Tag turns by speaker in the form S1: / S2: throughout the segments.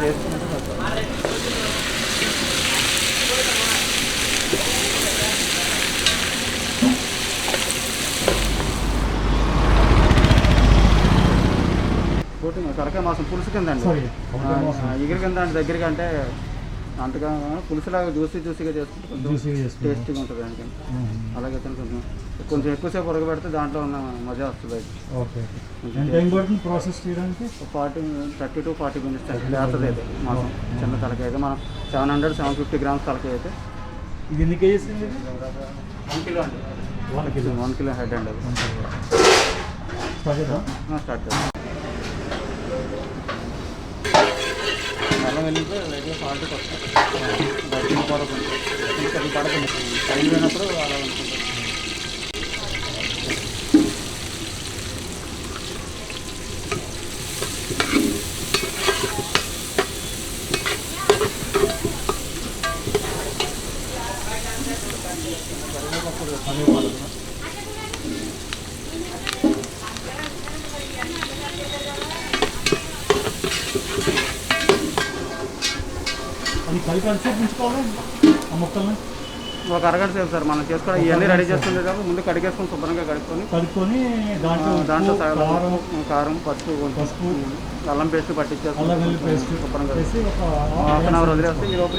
S1: వేసుకుంటే కోటింగ్ కరకాయ మాసం పులుసు కింద అండి, ఎగిరి కింద అంటే దగ్గరగా అంటే అంతగా పులుసులాగా జ్యూసీగా చేసుకుంటే కొంచెం టేస్టీగా ఉంటుంది దానికి. అలాగే కొంచెం ఎక్కువసేపు ఉడకబెడితే దాంట్లో ఉన్న మజా వస్తుంది.
S2: ప్రాసెస్ చేయడానికి
S1: 30 to 40 minutes లేస్తుంది అయితే మాసం. చిన్న తలకాయ అయితే మనం 750 grams తలకాయ అయితే.
S2: ఇది ఎన్ని కేజీస్?
S1: 1 kilo అండి. 1 kilo హెడ్ అండి. స్టార్ట్ చేద్దాం. అల్లం వెళ్ళిపోయి లైట్గా సాల్ట్ కొత్త పడకుండా టైం లేనప్పుడు అలా ఉంటుంది.
S2: కలిపి ఎంతసేపు ఉంచుకోవాలి ఆ ముక్కల్ని?
S1: ఒక అరగంట సేపు సార్. మనం చేసుకోవడం ఇవన్నీ రెడీ చేసుకుంటే కాబట్టి ముందు కడిగేసుకొని శుభ్రంగా కడుక్కొని దాంట్లో కారం, పసుపు, అల్లం పేస్ట్ పట్టించేసుకొని శుభ్రంగా హాఫ్ అన్ అవర్ వదిలేస్తే ఈ లోపల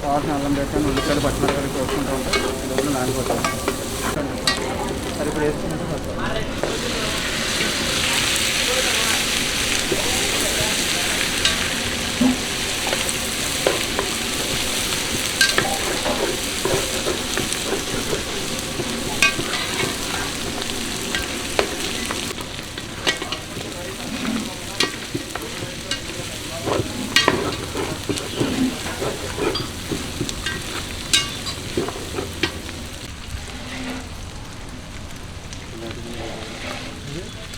S1: కావాల్సిన అల్లం పేస్ట్ అని ఉల్లిపాయలు పచ్చిమిరపకాయలు వేసుకుంటూ ఉంటే ఈ లోపల నానిపోతాం. సరే ఇప్పుడు వేసుకుంటే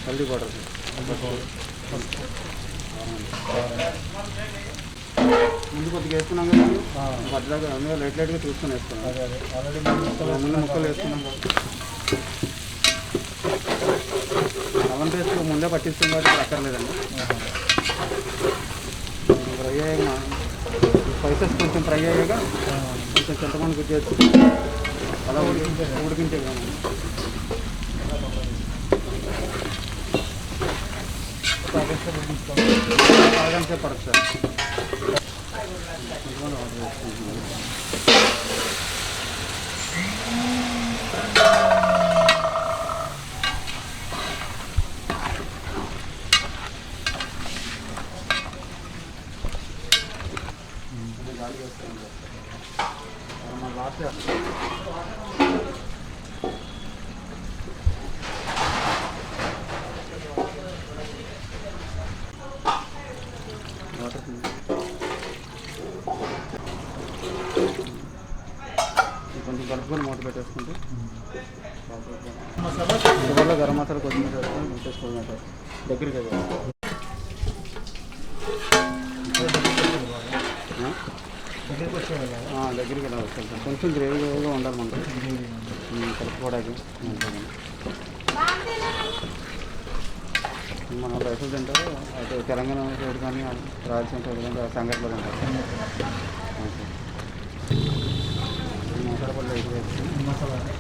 S1: హల్దీ పౌడర్ ముందు కొద్దిగా వేసుకున్నాం కదా, పద్దాకా అందులో లైట్గా చూసుకొని వేసుకున్నాం. ముందు ముక్కలు వేసుకున్నాం కదా. అల్లం పేస్ట్ ముందే పట్టిస్తాం కాబట్టి అక్కర్లేదండి. ఫ్రై అయ్యాక స్పైసెస్ కొంచెం ఫ్రై అయ్యాక కొంచెం చింతపండు గుర్తు అలా ఉడికించే అరగంట పడుతుంది సార్. గాలి వేస్తాం మనం లాస్ట్ చేస్తాం. కొంచెం కలుపుకొని మూత పెట్టేసుకుంటే మసాలా గరం మసాలా కొద్దిమీర వేసుకొని పెట్టేసుకోవడం దగ్గరికి దగ్గరికి ఎలా వస్తుంది. కొంచెం గ్రేవీగా ఉండాలి మనకి కలుపుకోవడానికి. మనం రైతులు తింటారు, అటు తెలంగాణ సైడ్ కానీ రాయలసీమ సైడ్ కానీ సంగట్లో తింటారు. మసాలా పొడి ఇది వేసుకుని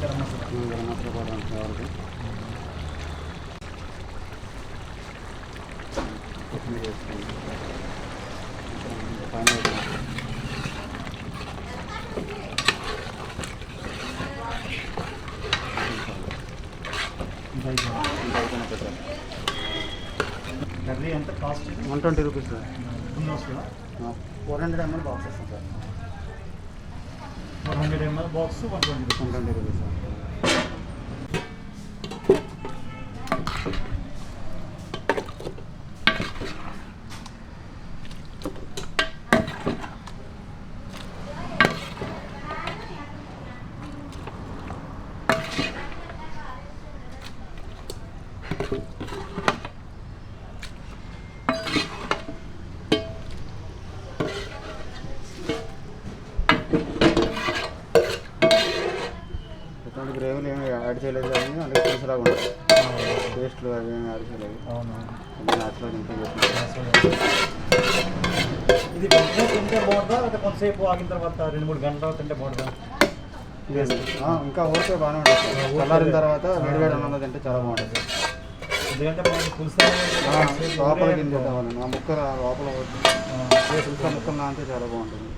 S1: గరం మసాలా పొడి అంటే వరకు కొత్తిమీర వేసుకోండి. పైన
S2: కర్రీ ఎంత cost?
S1: 120 rupees sir. 400 ml box వస్తుంది sir.
S2: 400 ml box 120
S1: rupees sir. గ్రేవీలు ఏమి యాడ్ చేయలేదు కానీ అందుకే పులుసులాగా ఉంటుంది. టేస్ట్లు అవి ఏమి యాడ్ చేయలేదు.
S2: అవును,
S1: న్యాచురల్ ఇంప్రూవ్ చేస్తుంది.
S2: ఇది వెంటనే తింటే బాగుంటుందా లేకపోతే కొంతసేపు ఆగిన తర్వాత 2-3 గంటలు తింటే బాగుంటుందా?
S1: ఇంకా ఊరికే బాగానే ఉంటుంది సార్. చల్లారిన తర్వాత వేడివేడి అన్నంలో తింటే చాలా బాగుంటుంది.
S2: ఎందుకంటే మనకి పులుసు
S1: లోపల గింజ కావాలండి, ఆ ముక్క లోపల ముక్కలు నానితే చాలా బాగుంటుంది.